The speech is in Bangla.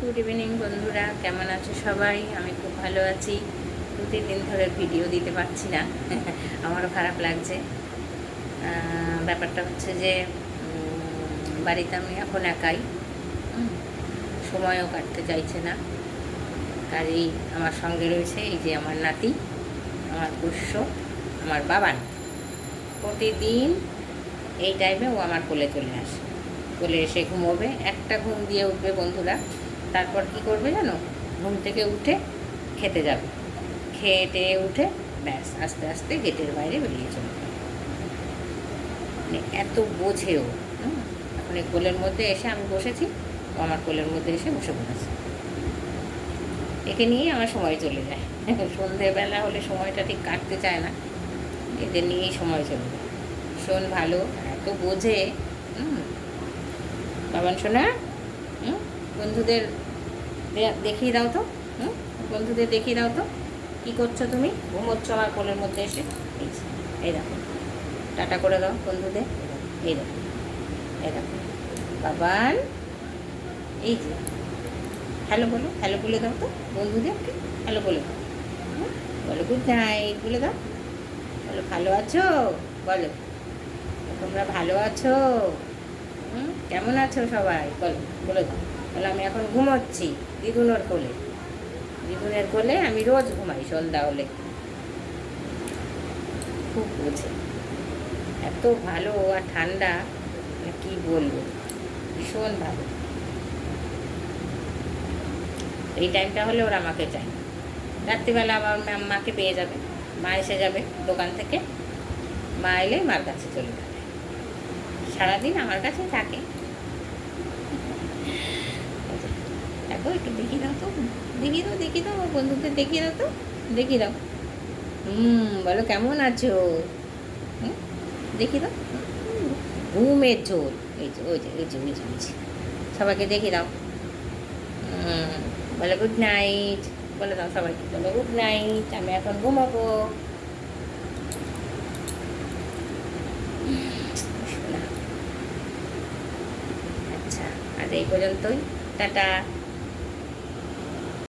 গুড ইভিনিং বন্ধুরা, কেমন আছো সবাই? আমি খুব ভালো আছি। 2-3 দিন ধরে ভিডিও দিতে পারছি না। আমারও খারাপ লাগছে। ব্যাপারটা হচ্ছে যে বাড়িতে আমি এখন একাই, সময়ও কাটতে চাইছে না। কাজেই আমার সঙ্গে রয়েছে এই যে আমার নাতি, আমার পোষ্য, আমার বাবান। প্রতিদিন এই টাইমে ও আমার কোলে চলে আসে, কোলে এসে ঘুমোবে, একটা ঘুম দিয়ে উঠবে বন্ধুরা। তারপর কি করবে জানো? ঘুম থেকে উঠে খেতে যাবে, খেয়ে টেয়ে উঠে ব্যাস আস্তে আস্তে গেটের বাইরে বেরিয়ে চলে যাবে। মানে এত বোঝেও। এখন এই কোলের মধ্যে এসে আমি বসেছি, ও আমার কোলের মধ্যে এসে বসে পড়েছে। একে নিয়েই আমার সময় চলে যায়। সন্ধেবেলা হলে সময়টা ঠিক কাটতে চায় না, এদের নিয়েই সময় চলে যায়। ভীষণ ভালো, এত বোঝে। বাবান শোনা, বন্ধুদের দেখিয়ে দাও তো। বন্ধুদের দেখিয়ে দাও তো, কী করছো তুমি? ঘুমোচ্ছ আমার কোলের মধ্যে এসে। এই দেখো, টাটা করে দাও বন্ধুদের। এই দেখো, এই দেখো বাবান, এই যে হ্যালো বলো, হ্যালো বলে দাও তো বন্ধুদেরকে, হ্যালো বলে দাও। বলো গুড নাইট বলে দাও। বলো ভালো আছো, বলো তোমরা ভালো আছো? কেমন আছো সবাই? বলো, বলে দাও। বলো আমি এখন ঘুমোচ্ছি দিদুনের কোলে। দিদুনের কোলে আমি রোজ ঘুমাই সন্ধ্যা হলে। খুব বোঝে, এত ভালো আর ঠান্ডা, মানে কী বলবো, ভীষণ ভালো। এই টাইমটা হলে ওরা আমাকে চায়। রাত্রিবেলা আবার মাকে পেয়ে যাবে, মা এসে যাবে দোকান থেকে, মা এলে মার কাছে চলে যাবে। সারাদিন আমার কাছে থাকে। দেখো একটু দেখিয়ে দাও তো, দেখিয়ে দাও, দেখিয়ে দাও, আমার বন্ধুদের দেখিয়ে দাও তো, দেখিয়ে দাও। বলো কেমন আছো? দেখিয়ে দাও। ঘুমের ঝোল, এই যে ওই যে ওই যে ওই যে ওই যে, সবাইকে দেখিয়ে দাও। বলো গুড নাইট বলে দাও সবাইকে, বলো গুড নাইট, আমি এখন ঘুমাবো। আচ্ছা, আজ এই পর্যন্তই, টাটা।